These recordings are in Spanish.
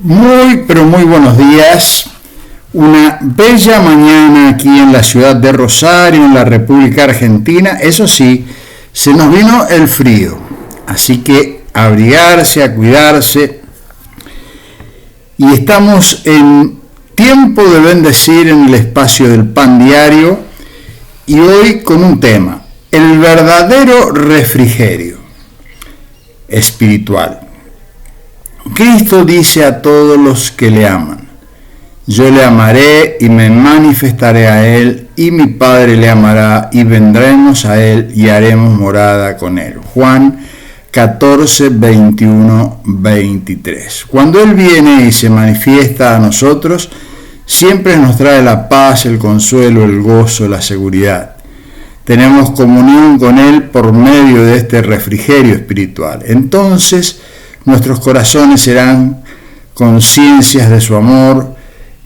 Muy, pero muy buenos días. Una bella mañana aquí en la ciudad de Rosario, en la República Argentina. Eso sí, se nos vino el frío. Así que a abrigarse, a cuidarse. Y estamos en tiempo de bendecir en el espacio del pan diario. Y hoy con un tema, el verdadero refrigerio espiritual. Cristo dice a todos los que le aman: yo le amaré y me manifestaré a él, y mi Padre le amará y vendremos a él y haremos morada con él. Juan 14, 21, 23. Cuando él viene y se manifiesta a nosotros, siempre nos trae la paz, el consuelo, el gozo, la seguridad. Tenemos comunión con él por medio de este refrigerio espiritual. Entonces, nuestros corazones serán conciencias de su amor,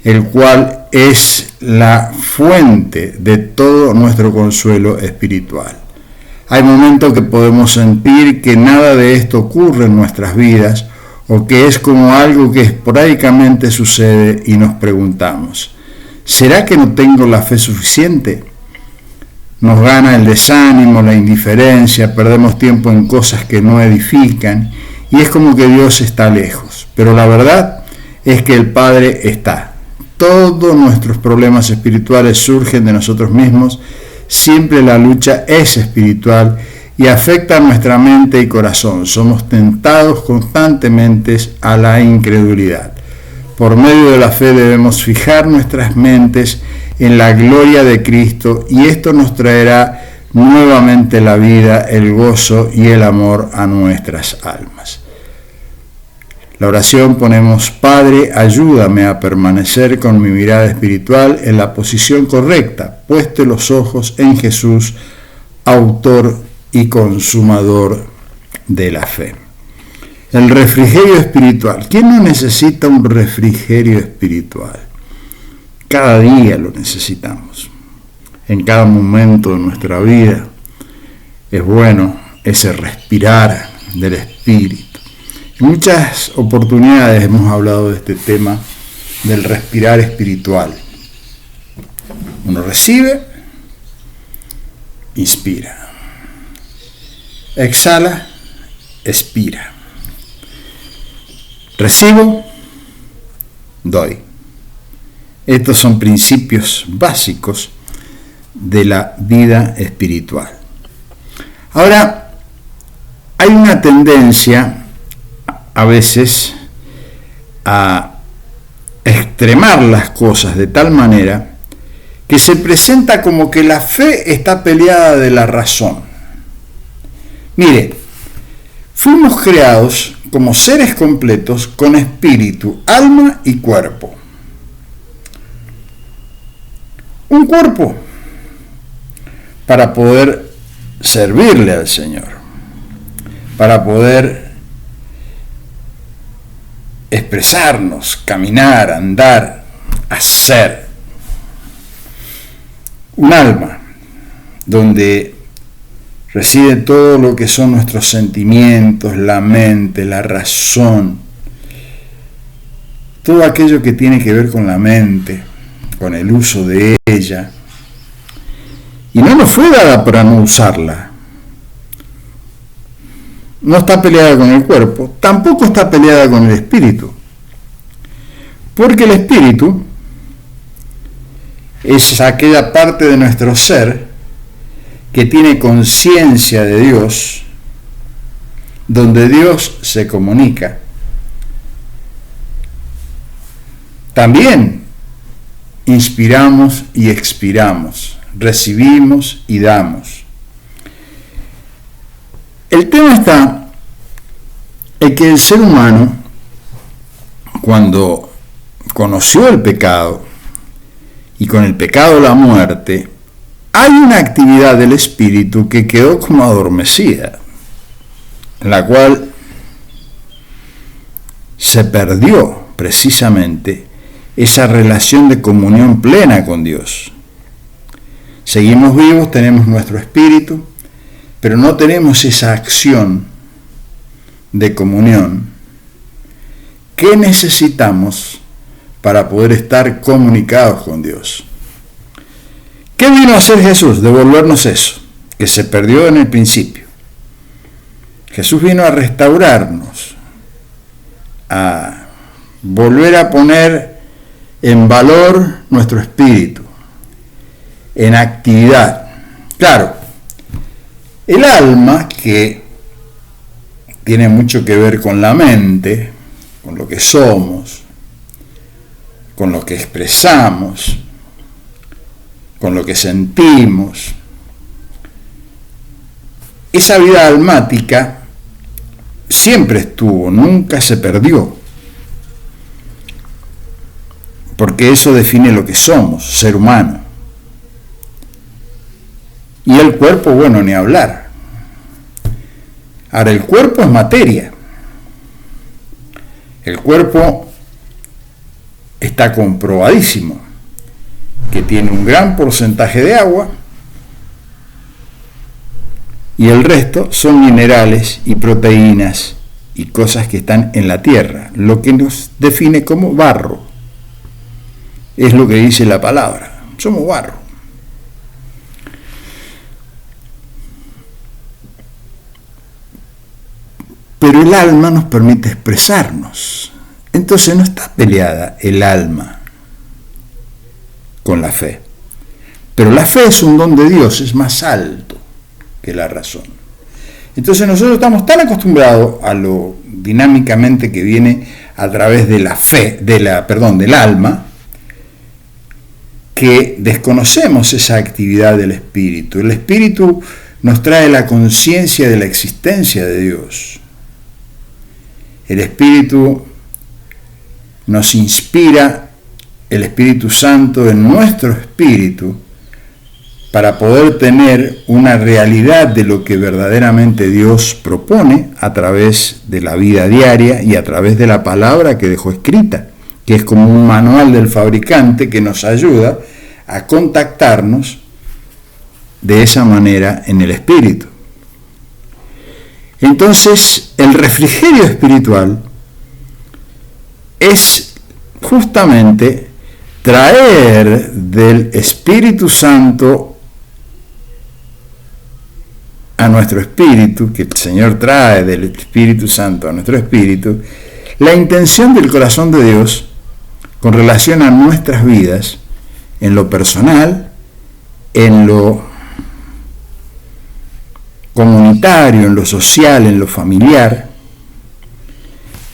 el cual es la fuente de todo nuestro consuelo espiritual. Hay momentos que podemos sentir que nada de esto ocurre en nuestras vidas, o que es como algo que esporádicamente sucede y nos preguntamos: ¿será que no tengo la fe suficiente? Nos gana el desánimo, la indiferencia, perdemos tiempo en cosas que no edifican, y es como que Dios está lejos. Pero la verdad es que el Padre está. Todos nuestros problemas espirituales surgen de nosotros mismos. Siempre la lucha es espiritual y afecta a nuestra mente y corazón. Somos tentados constantemente a la incredulidad. Por medio de la fe debemos fijar nuestras mentes en la gloria de Cristo, y esto nos traerá nuevamente la vida, el gozo y el amor a nuestras almas. La oración ponemos: Padre, ayúdame a permanecer con mi mirada espiritual en la posición correcta, puesto los ojos en Jesús, autor y consumador de la fe. El refrigerio espiritual. ¿Quién no necesita un refrigerio espiritual? Cada día lo necesitamos. En cada momento de nuestra vida es bueno ese respirar del Espíritu. En muchas oportunidades hemos hablado de este tema del respirar espiritual. Uno recibe, inspira. Exhala, expira. Recibo, doy. Estos son principios básicos de la vida espiritual. Ahora, hay una tendencia a veces a extremar las cosas de tal manera que se presenta como que la fe está peleada de la razón. Mire, fuimos creados como seres completos con espíritu, alma y cuerpo. Un cuerpo para poder servirle al Señor, para poder expresarnos, caminar, andar, hacer. Un alma donde reside todo lo que son nuestros sentimientos, la mente, la razón, todo aquello que tiene que ver con la mente, con el uso de ella. Y no nos fue dada para no usarla. No está peleada con el cuerpo, tampoco está peleada con el espíritu. Porque el espíritu es aquella parte de nuestro ser que tiene conciencia de Dios, donde Dios se comunica. También inspiramos y expiramos, recibimos y damos. El tema está en que el ser humano, cuando conoció el pecado y con el pecado la muerte, hay una actividad del espíritu que quedó como adormecida, en la cual se perdió precisamente esa relación de comunión plena con Dios. Seguimos vivos, tenemos nuestro espíritu, pero no tenemos esa acción de comunión ¿qué necesitamos para poder estar comunicados con Dios? ¿Qué vino a hacer Jesús? Devolvernos eso, que se perdió en el principio. Jesús vino a restaurarnos, a volver a poner en valor nuestro espíritu, en actividad. Claro, el alma, que tiene mucho que ver con la mente, con lo que somos, con lo que expresamos, con lo que sentimos. Esa vida almática siempre estuvo, nunca se perdió, porque eso define lo que somos, ser humano. Y el cuerpo, bueno, ni hablar. Ahora, el cuerpo es materia. El cuerpo está comprobadísimo que tiene un gran porcentaje de agua y el resto son minerales y proteínas y cosas que están en la tierra, lo que nos define como barro. Es lo que dice la palabra, somos barro. Pero el alma nos permite expresarnos. Entonces no está peleada el alma con la fe. Pero la fe es un don de Dios, es más alto que la razón. Entonces nosotros estamos tan acostumbrados a lo dinámicamente que viene a través de la fe, del alma, que desconocemos esa actividad del espíritu. El espíritu nos trae la conciencia de la existencia de Dios. El espíritu nos inspira, el Espíritu Santo en nuestro espíritu, para poder tener una realidad de lo que verdaderamente Dios propone a través de la vida diaria y a través de la palabra que dejó escrita, que es como un manual del fabricante que nos ayuda a contactarnos de esa manera en el espíritu. Entonces, el refrigerio espiritual es justamente traer del Espíritu Santo a nuestro espíritu, que el Señor trae del Espíritu Santo a nuestro espíritu, la intención del corazón de Dios con relación a nuestras vidas, en lo personal, en lo comunitario, en lo social, en lo familiar.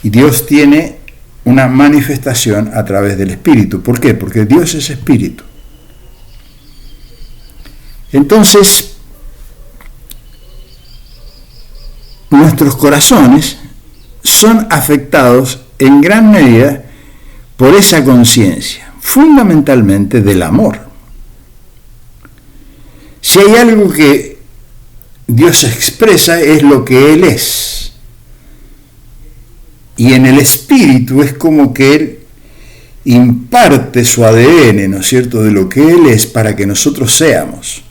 Y Dios tiene una manifestación a través del Espíritu. ¿Por qué? Porque Dios es Espíritu. Entonces, nuestros corazones son afectados en gran medida por esa conciencia, fundamentalmente del amor. Si hay algo que Dios expresa, es lo que Él es. Y en el espíritu es como que Él imparte su ADN, ¿no es cierto?, de lo que Él es para que nosotros seamos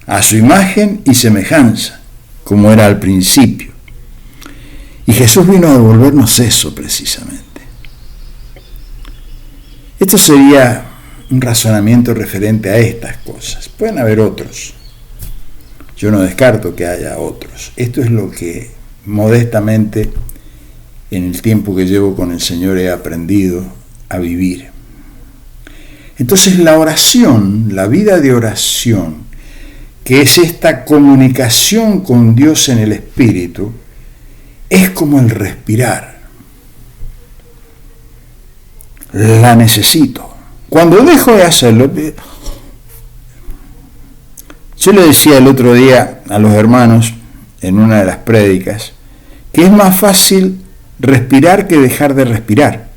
a su imagen y semejanza, como era al principio. Y Jesús vino a devolvernos eso precisamente. Esto sería un razonamiento referente a estas cosas. Pueden haber otros. Yo no descarto que haya otros. Esto es lo que modestamente en el tiempo que llevo con el Señor he aprendido a vivir. Entonces la oración, la vida de oración, que es esta comunicación con Dios en el Espíritu, es como el respirar. La necesito. Cuando dejo de hacerlo, yo le decía el otro día a los hermanos en una de las prédicas que es más fácil respirar que dejar de respirar.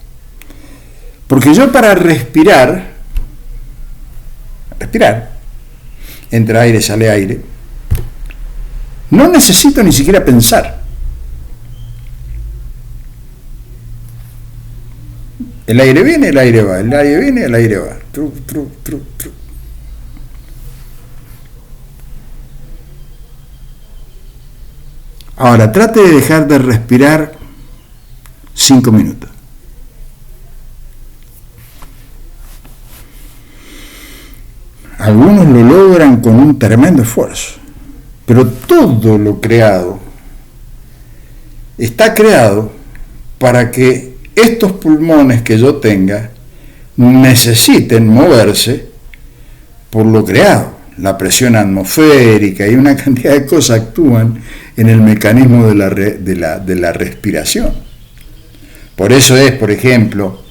Porque yo para respirar, entra aire, sale aire, no necesito ni siquiera pensar. El aire viene, el aire va, el aire viene, el aire va. Tru, tru, tru, tru. Ahora, trate de dejar de respirar 5 minutos. Algunos lo logran con un tremendo esfuerzo, pero todo lo creado está creado para que estos pulmones que yo tenga necesiten moverse por lo creado. La presión atmosférica y una cantidad de cosas actúan en el mecanismo de la respiración. Por eso es, por ejemplo,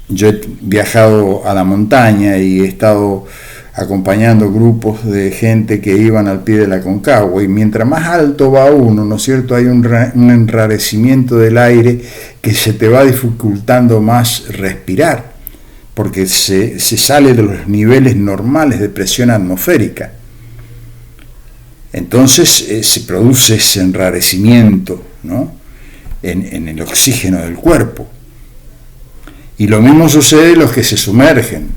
yo he viajado a la montaña y he estado acompañando grupos de gente que iban al pie de la Aconcagua, y mientras más alto va uno, ¿no es cierto?, hay un enrarecimiento del aire que se te va dificultando más respirar, porque se sale de los niveles normales de presión atmosférica. Entonces se produce ese enrarecimiento, ¿no?, en el oxígeno del cuerpo. Y lo mismo sucede en los que se sumergen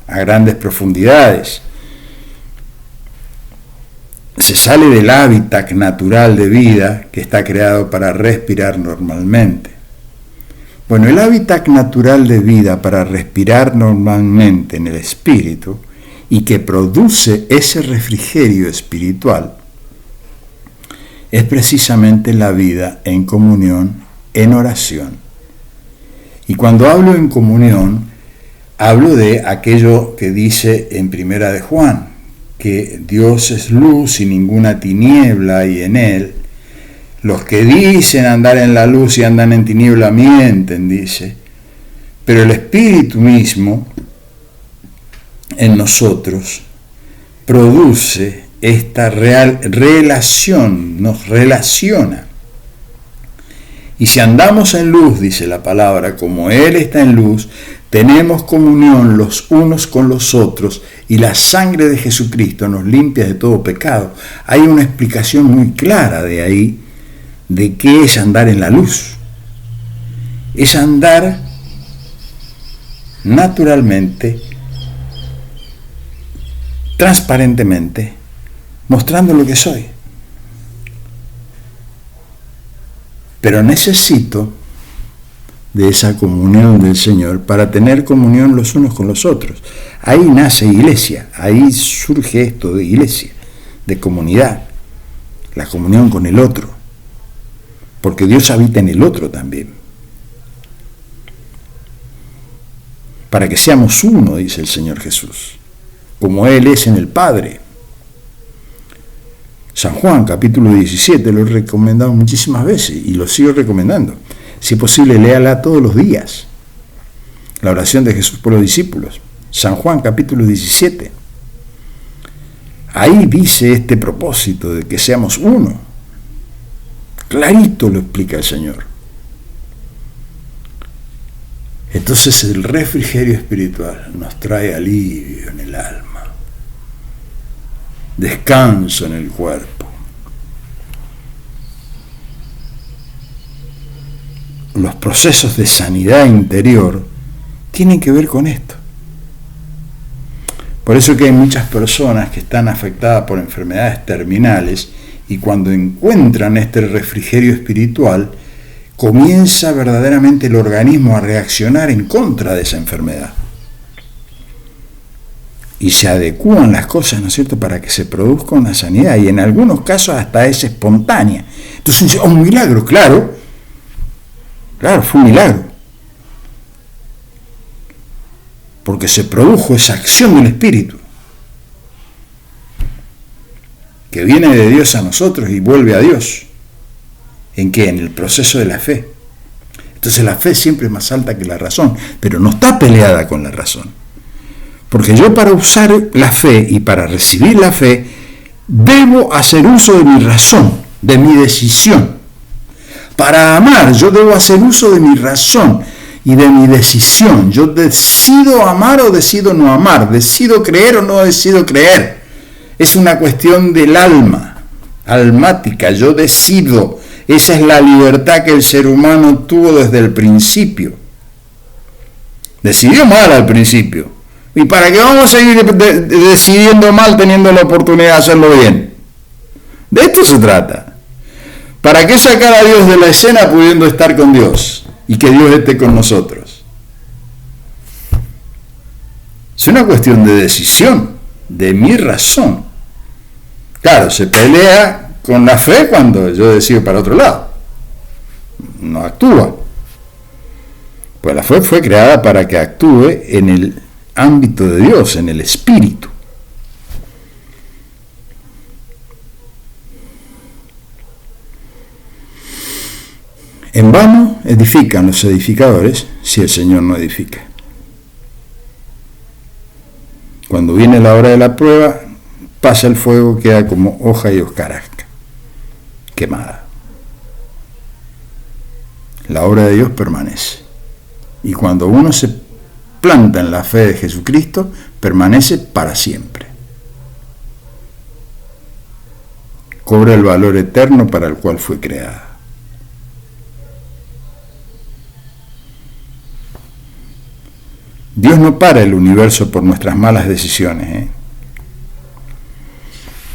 a grandes profundidades. Se sale del hábitat natural de vida que está creado para respirar normalmente. Bueno, el hábitat natural de vida para respirar normalmente en el espíritu y que produce ese refrigerio espiritual es precisamente la vida en comunión, en oración. Y cuando hablo en comunión, hablo de aquello que dice en Primera de Juan, que Dios es luz y ninguna tiniebla hay en él. Los que dicen andar en la luz y andan en tiniebla mienten, dice. Pero el Espíritu mismo en nosotros produce esta relación, nos relaciona. Y si andamos en luz, dice la palabra, como Él está en luz, tenemos comunión los unos con los otros y la sangre de Jesucristo nos limpia de todo pecado. Hay una explicación muy clara de ahí, de qué es andar en la luz. Es andar naturalmente, transparentemente, mostrando lo que soy. Pero necesito de esa comunión del Señor para tener comunión los unos con los otros. Ahí nace iglesia, ahí surge esto de iglesia, de comunidad, la comunión con el otro, porque Dios habita en el otro también. Para que seamos uno, dice el Señor Jesús, como Él es en el Padre. San Juan, capítulo 17, lo he recomendado muchísimas veces y lo sigo recomendando. Si es posible, léala todos los días. La oración de Jesús por los discípulos. San Juan, capítulo 17. Ahí dice este propósito de que seamos uno. Clarito lo explica el Señor. Entonces el refrigerio espiritual nos trae alivio en el alma, descanso en el cuerpo. Los procesos de sanidad interior tienen que ver con esto. Por eso que hay muchas personas que están afectadas por enfermedades terminales y cuando encuentran este refrigerio espiritual, comienza verdaderamente el organismo a reaccionar en contra de esa enfermedad. Y se adecúan las cosas, ¿no es cierto?, para que se produzca una sanidad, y en algunos casos hasta es espontánea. Entonces dice, un milagro, claro, fue un milagro. Porque se produjo esa acción del Espíritu, que viene de Dios a nosotros y vuelve a Dios. ¿En qué? En el proceso de la fe. Entonces la fe siempre es más alta que la razón, pero no está peleada con la razón. Porque yo para usar la fe y para recibir la fe, debo hacer uso de mi razón, de mi decisión. Para amar, yo debo hacer uso de mi razón y de mi decisión. Yo decido amar o decido no amar, decido creer o no decido creer. Es una cuestión del alma, almática, yo decido. Esa es la libertad que el ser humano tuvo desde el principio. Decidió mal al principio. ¿Y para qué vamos a seguir decidiendo mal teniendo la oportunidad de hacerlo bien? De esto se trata. ¿Para qué sacar a Dios de la escena pudiendo estar con Dios y que Dios esté con nosotros? Es una cuestión de decisión, de mi razón. Claro, se pelea con la fe cuando yo decido para otro lado. No actúa. Pues la fe fue creada para que actúe en el ámbito de Dios, en el Espíritu. En vano edifican los edificadores si el Señor no edifica. Cuando viene la hora de la prueba, pasa el fuego, queda como hoja y hojarasca, quemada. La obra de Dios permanece. Y cuando uno se planta en la fe de Jesucristo, permanece para siempre. Cobra el valor eterno para el cual fue creada. Dios no para el universo por nuestras malas decisiones.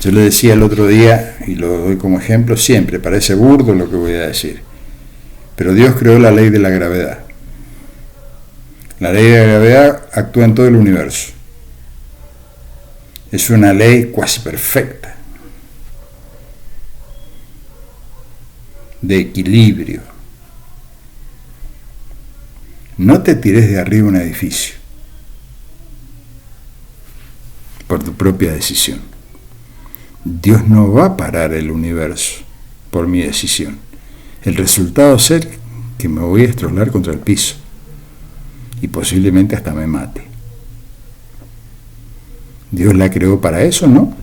Yo le decía el otro día, y lo doy como ejemplo siempre, parece burdo lo que voy a decir, pero Dios creó la ley de la gravedad. La ley de la gravedad actúa en todo el universo. Es una ley cuasi perfecta, de equilibrio. No te tires de arriba un edificio por tu propia decisión. Dios no va a parar el universo por mi decisión. El resultado es que me voy a estrollar contra el piso y posiblemente hasta me mate. Dios la creó para eso, ¿no?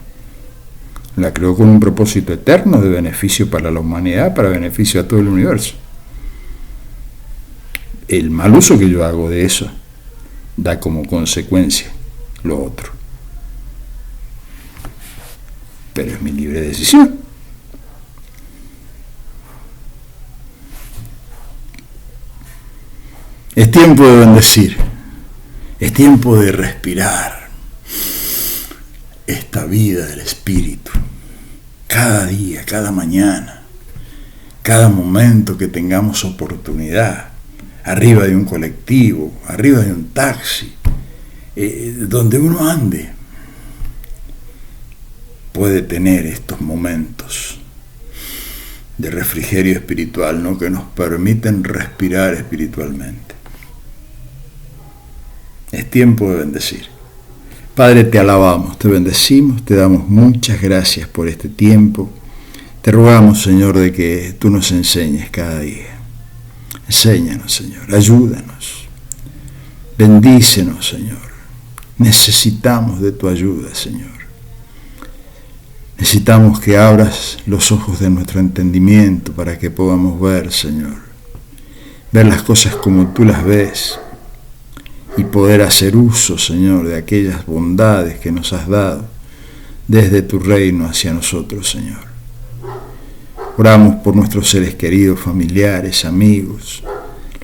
La creó con un propósito eterno de beneficio para la humanidad, para beneficio a todo el universo. El mal uso que yo hago de eso da como consecuencia lo otro. Pero es mi libre decisión. Es tiempo de bendecir. Es tiempo de respirar esta vida del Espíritu. Cada día, cada mañana, cada momento que tengamos oportunidad. Arriba de un colectivo, arriba de un taxi, donde uno ande, puede tener estos momentos de refrigerio espiritual, ¿no? Que nos permiten respirar espiritualmente. Es tiempo de bendecir. Padre, te alabamos, te bendecimos, te damos muchas gracias por este tiempo. Te rogamos, Señor, de que tú nos enseñes cada día. Enséñanos, Señor, ayúdanos, bendícenos, Señor. Necesitamos de tu ayuda, Señor. Necesitamos que abras los ojos de nuestro entendimiento para que podamos ver, Señor, ver las cosas como tú las ves y poder hacer uso, Señor, de aquellas bondades que nos has dado desde tu reino hacia nosotros, Señor. Oramos por nuestros seres queridos, familiares, amigos,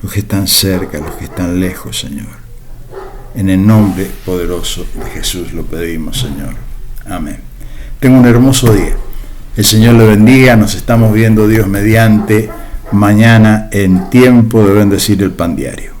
los que están cerca, los que están lejos, Señor. En el nombre poderoso de Jesús lo pedimos, Señor. Amén. Tenga un hermoso día. El Señor le bendiga. Nos estamos viendo, Dios mediante, mañana en Tiempo de Bendecir el Pan Diario.